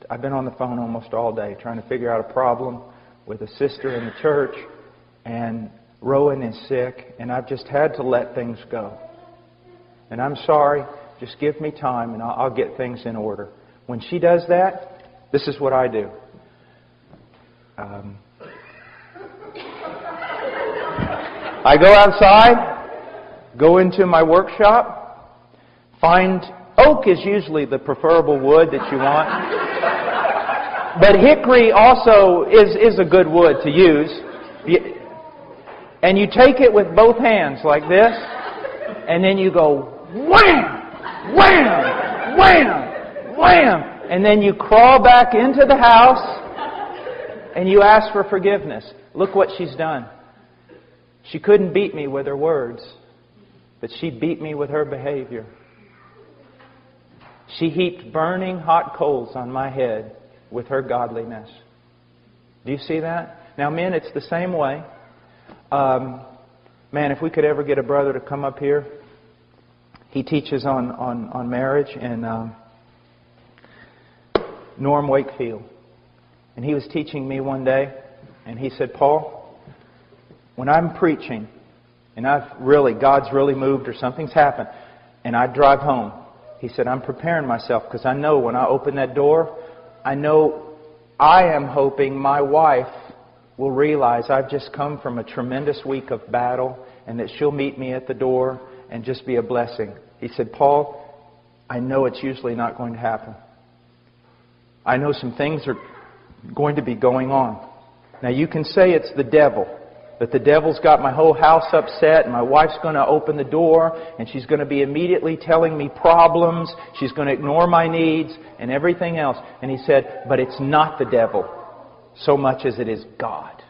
I've been on the phone almost all day trying to figure out a problem with a sister in the church, and Rowan is sick, and I've just had to let things go. And I'm sorry, just give me time and I'll get things in order. When she does that, this is what I do. I go outside, go into my workshop, find oak is usually the preferable wood that you want. But hickory also is a good wood to use. And you take it with both hands like this, and then you go wham, wham, wham, wham. And then you crawl back into the house, and you ask for forgiveness. Look what she's done. She couldn't beat me with her words, but she beat me with her behavior. She heaped burning hot coals on my head with her godliness. Do you see that? Now, men, it's the same way. Man, if we could ever get a brother to come up here. He teaches on marriage in Norm Wakefield. And he was teaching me one day, and he said, Paul, when I'm preaching, and God's really moved or something's happened, and I drive home, he said, I'm preparing myself because I know when I open that door, I am hoping my wife will realize I've just come from a tremendous week of battle and that she'll meet me at the door and just be a blessing. He said, Paul, I know it's usually not going to happen. I know some things are going to be going on. Now you can say it's the devil, that the devil's got my whole house upset and my wife's going to open the door and she's going to be immediately telling me problems. She's going to ignore my needs and everything else. And he said, but it's not the devil so much as it is God.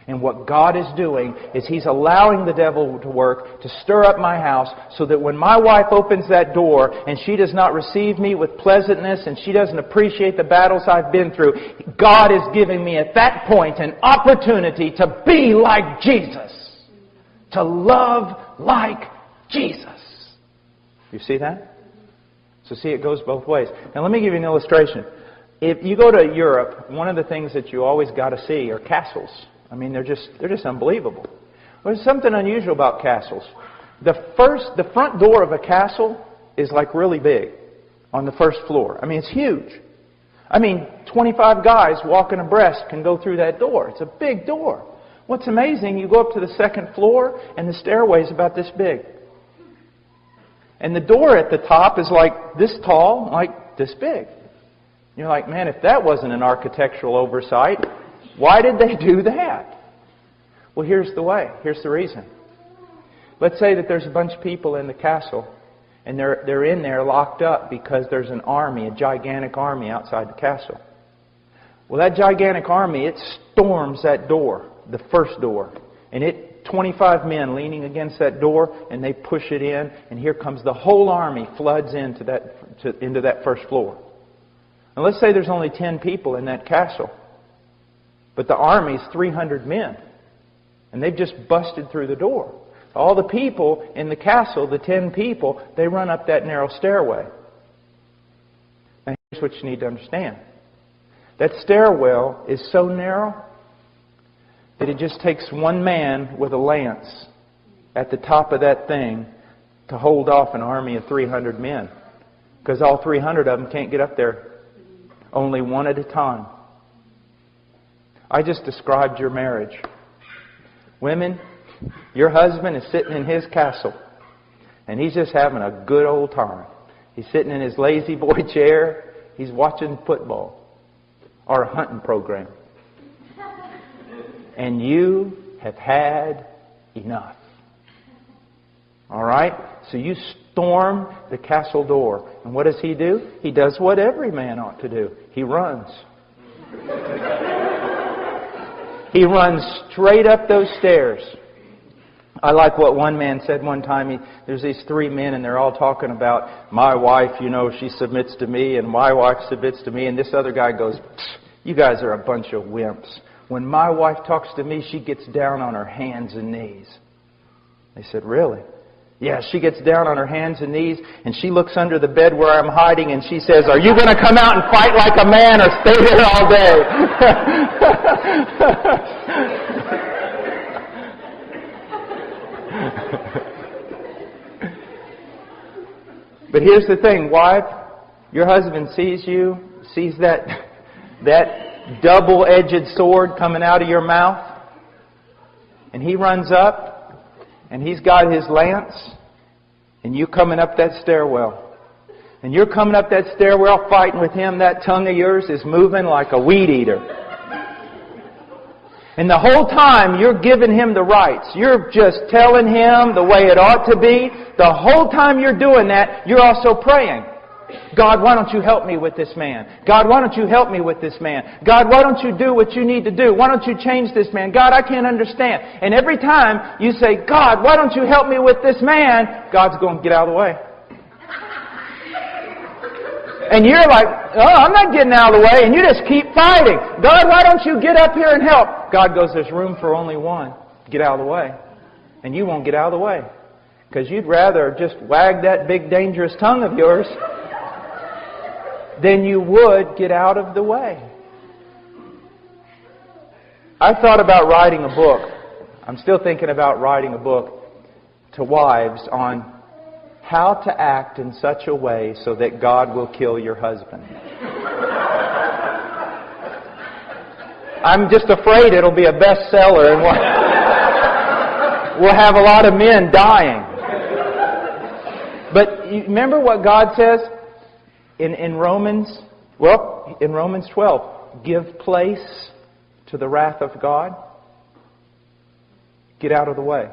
And what God is doing is He's allowing the devil to work to stir up my house so that when my wife opens that door and she does not receive me with pleasantness and she doesn't appreciate the battles I've been through, God is giving me at that point an opportunity to be like Jesus. To love like Jesus. You see that? So see, it goes both ways. Now let me give you an illustration. If you go to Europe, one of the things that you always got to see are castles. I mean, they're just unbelievable. There's something unusual about castles. The front door of a castle is like really big on the first floor. I mean, it's huge. I mean, 25 guys walking abreast can go through that door. It's a big door. What's amazing, you go up to the second floor and the stairway is about this big. And the door at the top is like this tall, like this big. You're like, man, if that wasn't an architectural oversight, why did they do that? Well, here's the way. Here's the reason. Let's say that there's a bunch of people in the castle, and they're in there locked up because there's an army, a gigantic army outside the castle. Well, that gigantic army, it storms that door, the first door, and 25 men leaning against that door, and they push it in, and here comes the whole army floods into that first floor. And let's say there's only 10 people in that castle. But the army's 300 men. And they've just busted through the door. All the people in the castle, the 10 people, they run up that narrow stairway. Now here's what you need to understand. That stairwell is so narrow that it just takes one man with a lance at the top of that thing to hold off an army of 300 men. Because all 300 of them can't get up there. Only one at a time. I just described your marriage. Women, your husband is sitting in his castle, and he's just having a good old time. He's sitting in his lazy boy chair. He's watching football or a hunting program. And you have had enough. All right? So you storm the castle door. And what does he do? He does what every man ought to do. He runs. He runs straight up those stairs. I like what one man said one time. There's these 3 men and they're all talking about, my wife, she submits to me, and my wife submits to me. And this other guy goes, you guys are a bunch of wimps. When my wife talks to me, she gets down on her hands and knees. They said, really? Yeah, she gets down on her hands and knees, and she looks under the bed where I'm hiding, and she says, are you going to come out and fight like a man or stay there all day? But here's the thing, wife. Your husband sees you, sees that double-edged sword coming out of your mouth, and he runs up, and he's got his lance, and you coming up that stairwell. And you're coming up that stairwell fighting with him. That tongue of yours is moving like a weed eater. And the whole time you're giving him the rights. You're just telling him the way it ought to be. The whole time you're doing that, you're also praying. God, why don't you help me with this man? God, why don't you help me with this man? God, why don't you do what you need to do? Why don't you change this man? God, I can't understand. And every time you say, God, why don't you help me with this man? God's going, get out of the way. And you're like, oh, I'm not getting out of the way. And you just keep fighting. God, why don't you get up here and help? God goes, there's room for only one. Get out of the way. And you won't get out of the way. Because you'd rather just wag that big dangerous tongue of yours than you would get out of the way. I thought about writing a book. I'm still thinking about writing a book to wives on how to act in such a way so that God will kill your husband. I'm just afraid it'll be a bestseller and we'll have a lot of men dying. But you remember what God says? In Romans 12, give place to the wrath of God. Get out of the way.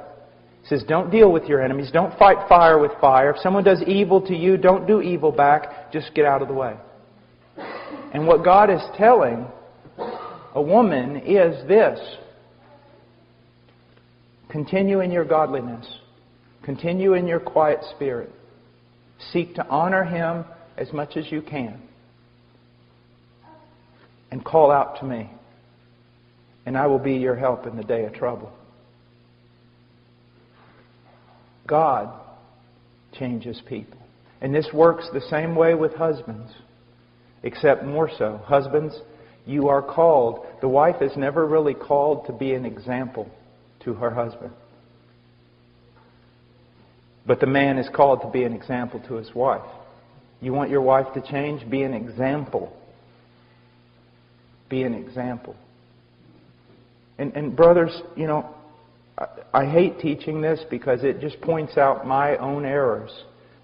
He says, don't deal with your enemies. Don't fight fire with fire. If someone does evil to you, don't do evil back. Just get out of the way. And what God is telling a woman is this. Continue in your godliness. Continue in your quiet spirit. Seek to honor Him as much as you can. And call out to me. And I will be your help in the day of trouble. God changes people. And this works the same way with husbands, except more so. Husbands, you are called. The wife is never really called to be an example to her husband. But the man is called to be an example to his wife. You want your wife to change? Be an example. Be an example. And brothers, you know, I hate teaching this because it just points out my own errors.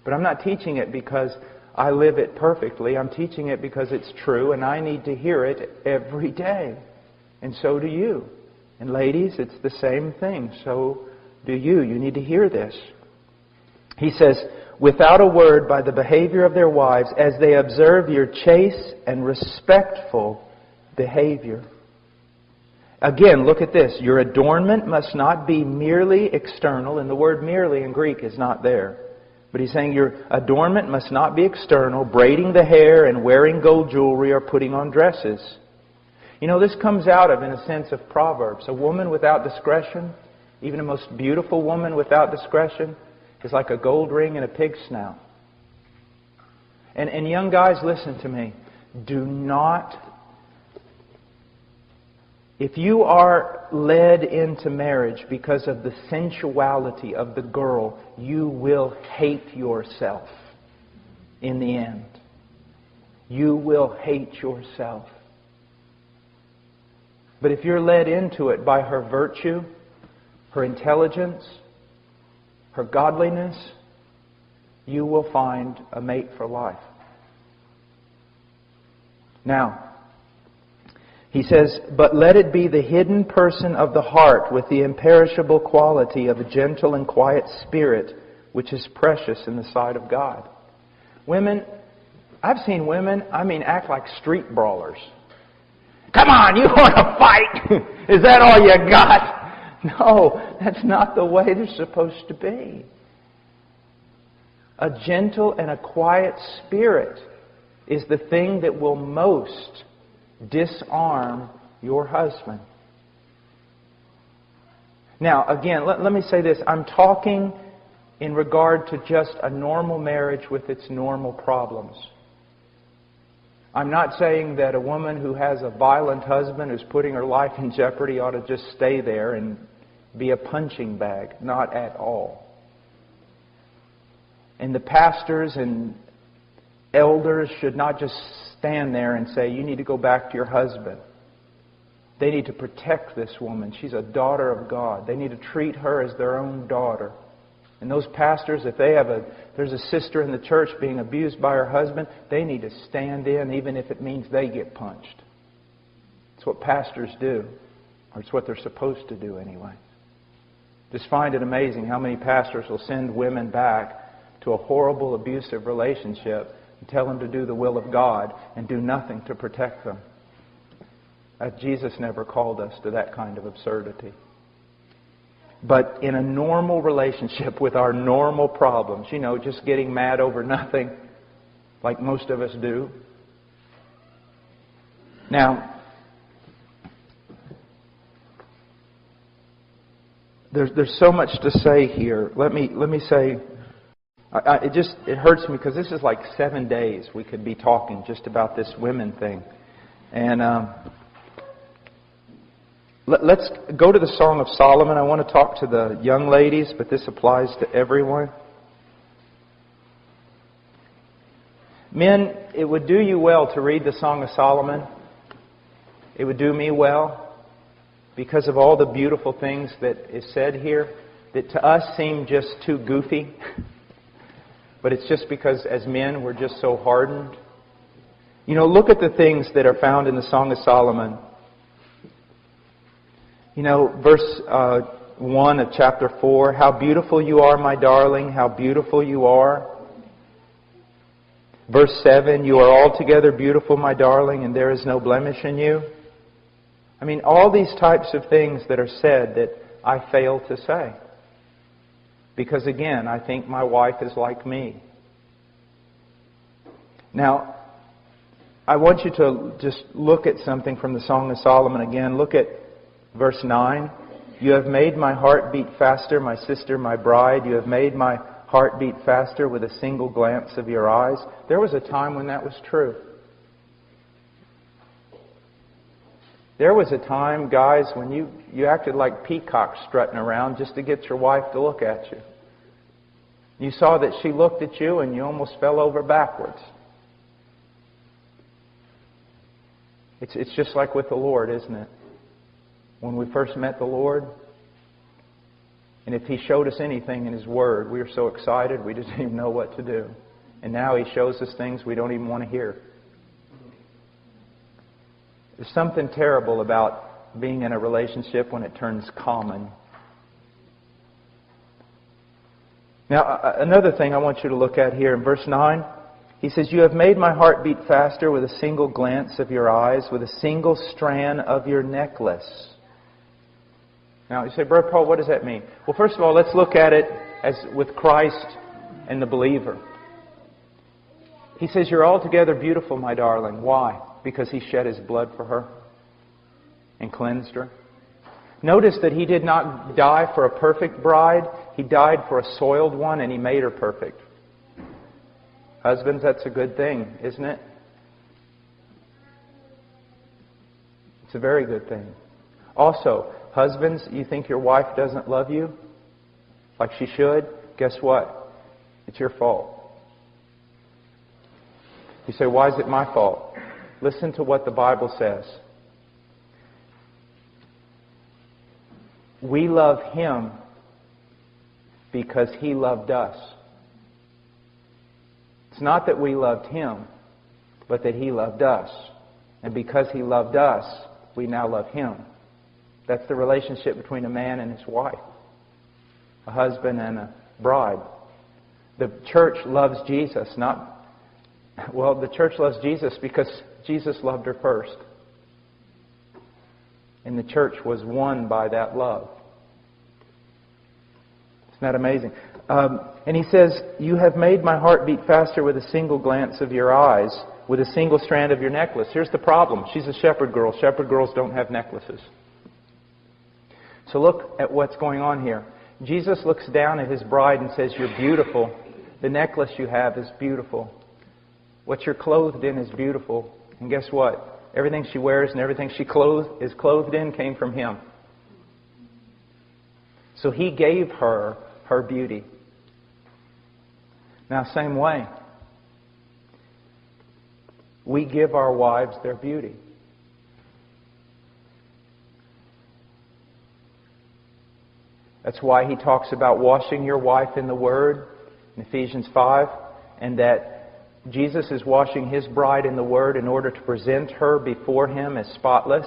But I'm not teaching it because I live it perfectly. I'm teaching it because it's true and I need to hear it every day. And so do you. And ladies, it's the same thing. So do you. You need to hear this. He says, without a word, by the behavior of their wives, as they observe your chaste and respectful behavior. Again, look at this. Your adornment must not be merely external. And the word merely in Greek is not there. But he's saying your adornment must not be external, braiding the hair and wearing gold jewelry or putting on dresses. You know, this comes out of, in a sense, of Proverbs. A woman without discretion, even a most beautiful woman without discretion, is like a gold ring in a pig's snout. And young guys, listen to me. Do not... If you are led into marriage because of the sensuality of the girl, you will hate yourself in the end. You will hate yourself. But if you're led into it by her virtue, her intelligence, her godliness, you will find a mate for life. Now, he says, but let it be the hidden person of the heart with the imperishable quality of a gentle and quiet spirit, which is precious in the sight of God. Women, I've seen women, act like street brawlers. Come on, you want to fight? Is that all you got? No, that's not the way they're supposed to be. A gentle and a quiet spirit is the thing that will most disarm your husband. Now, again, let me say this. I'm talking in regard to just a normal marriage with its normal problems. I'm not saying that a woman who has a violent husband who's putting her life in jeopardy ought to just stay there and be a punching bag. Not at all. And the pastors and elders should not just stand there and say, you need to go back to your husband. They need to protect this woman. She's a daughter of God. They need to treat her as their own daughter. And those pastors, if there's a sister in the church being abused by her husband, they need to stand in even if it means they get punched. It's what pastors do. Or it's what they're supposed to do anyway. Just find it amazing how many pastors will send women back to a horrible, abusive relationship and tell them to do the will of God and do nothing to protect them. Jesus never called us to that kind of absurdity. But in a normal relationship with our normal problems, just getting mad over nothing, like most of us do. Now, there's so much to say here. Let me say, it hurts me because this is like 7 days we could be talking just about this women thing. And let's go to the Song of Solomon. I want to talk to the young ladies, but this applies to everyone. Men, it would do you well to read the Song of Solomon. It would do me well because of all the beautiful things that is said here that to us seem just too goofy. But it's just because as men we're just so hardened. Look at the things that are found in the Song of Solomon. Verse 1 of chapter 4, how beautiful you are, my darling, how beautiful you are. Verse 7, you are altogether beautiful, my darling, and there is no blemish in you. All these types of things that are said that I fail to say. Because again, I think my wife is like me. Now, I want you to just look at something from the Song of Solomon again. Look at verse 9. You have made my heart beat faster, my sister, my bride. You have made my heart beat faster with a single glance of your eyes. There was a time when that was true. There was a time, guys, when you acted like peacocks strutting around just to get your wife to look at you. You saw that she looked at you and you almost fell over backwards. It's just like with the Lord, isn't it? When we first met the Lord, and if He showed us anything in His Word, we were so excited we didn't even know what to do. And now He shows us things we don't even want to hear. There's something terrible about being in a relationship when it turns common. Now, another thing I want you to look at here in verse 9. He says, you have made my heart beat faster with a single glance of your eyes, with a single strand of your necklace. Now, you say, Brother Paul, what does that mean? Well, first of all, let's look at it as with Christ and the believer. He says, you're altogether beautiful, my darling. Why? Because He shed His blood for her and cleansed her. Notice that He did not die for a perfect bride. He died for a soiled one, and He made her perfect. Husbands, that's a good thing, isn't it? It's a very good thing. Also, husbands, you think your wife doesn't love you like she should? Guess what? It's your fault. You say, why is it my fault? Listen to what the Bible says. We love Him because He loved us. It's not that we loved Him, but that He loved us. And because He loved us, we now love Him. That's the relationship between a man and his wife. A husband and a bride. The church loves Jesus, the church loves Jesus because Jesus loved her first. And the church was won by that love. Isn't that amazing? And he says, you have made my heart beat faster with a single glance of your eyes, with a single strand of your necklace. Here's the problem. She's a shepherd girl. Shepherd girls don't have necklaces. So look at what's going on here. Jesus looks down at His bride and says, you're beautiful. The necklace you have is beautiful. What you're clothed in is beautiful. And guess what? Everything she wears and everything she is clothed in came from Him. So He gave her her beauty. Now, same way, we give our wives their beauty. That's why He talks about washing your wife in the Word in Ephesians 5, and that Jesus is washing His bride in the Word in order to present her before Him as spotless.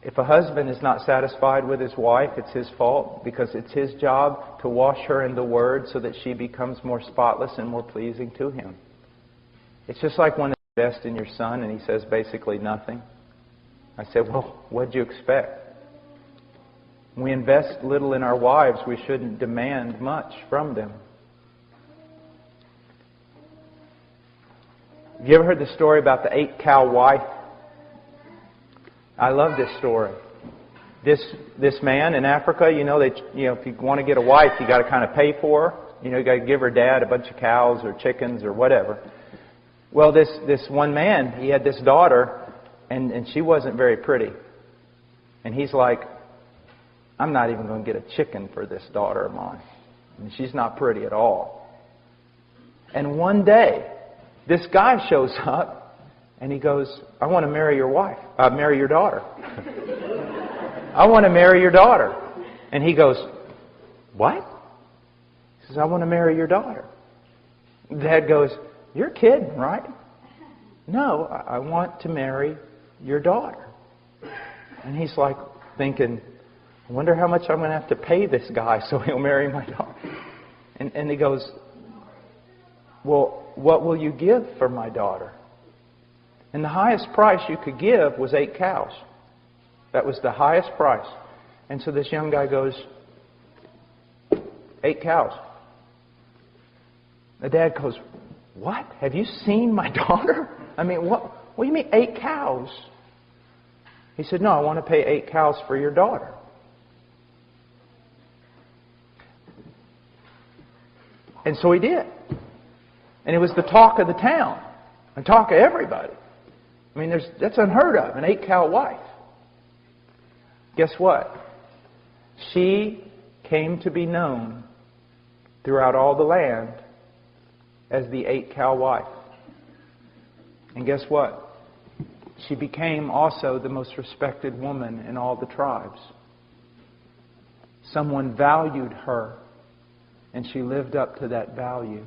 If a husband is not satisfied with his wife, it's his fault, because it's his job to wash her in the Word so that she becomes more spotless and more pleasing to him. It's just like when you invest in your son and he says basically nothing. I said, well, what'd you expect? When we invest little in our wives, we shouldn't demand much from them. Have you ever heard the story about the 8-cow wife? I love this story. This man in Africa, if you want to get a wife, you got to kind of pay for her. You got to give her dad a bunch of cows or chickens or whatever. Well, this one man, he had this daughter, and she wasn't very pretty. And he's like, I'm not even going to get a chicken for this daughter of mine. And she's not pretty at all. And one day, this guy shows up, and he goes, I want to marry your wife. Marry your daughter. I want to marry your daughter. And he goes, what? He says, I want to marry your daughter. Dad goes, you're kidding, right? No, I want to marry your daughter. And he's like thinking, I wonder how much I'm going to have to pay this guy so he'll marry my daughter. And he goes, well, what will you give for my daughter? And the highest price you could give was 8 cows. That was the highest price. And so this young guy goes, 8 cows. The dad goes, what? Have you seen my daughter? I mean, what do you mean 8 cows? He said, no, I want to pay 8 cows for your daughter. And so he did. And it was the talk of the town. And talk of everybody. I mean, that's unheard of, an 8-cow wife. Guess what? She came to be known throughout all the land as the 8-cow wife. And guess what? She became also the most respected woman in all the tribes. Someone valued her, and she lived up to that value.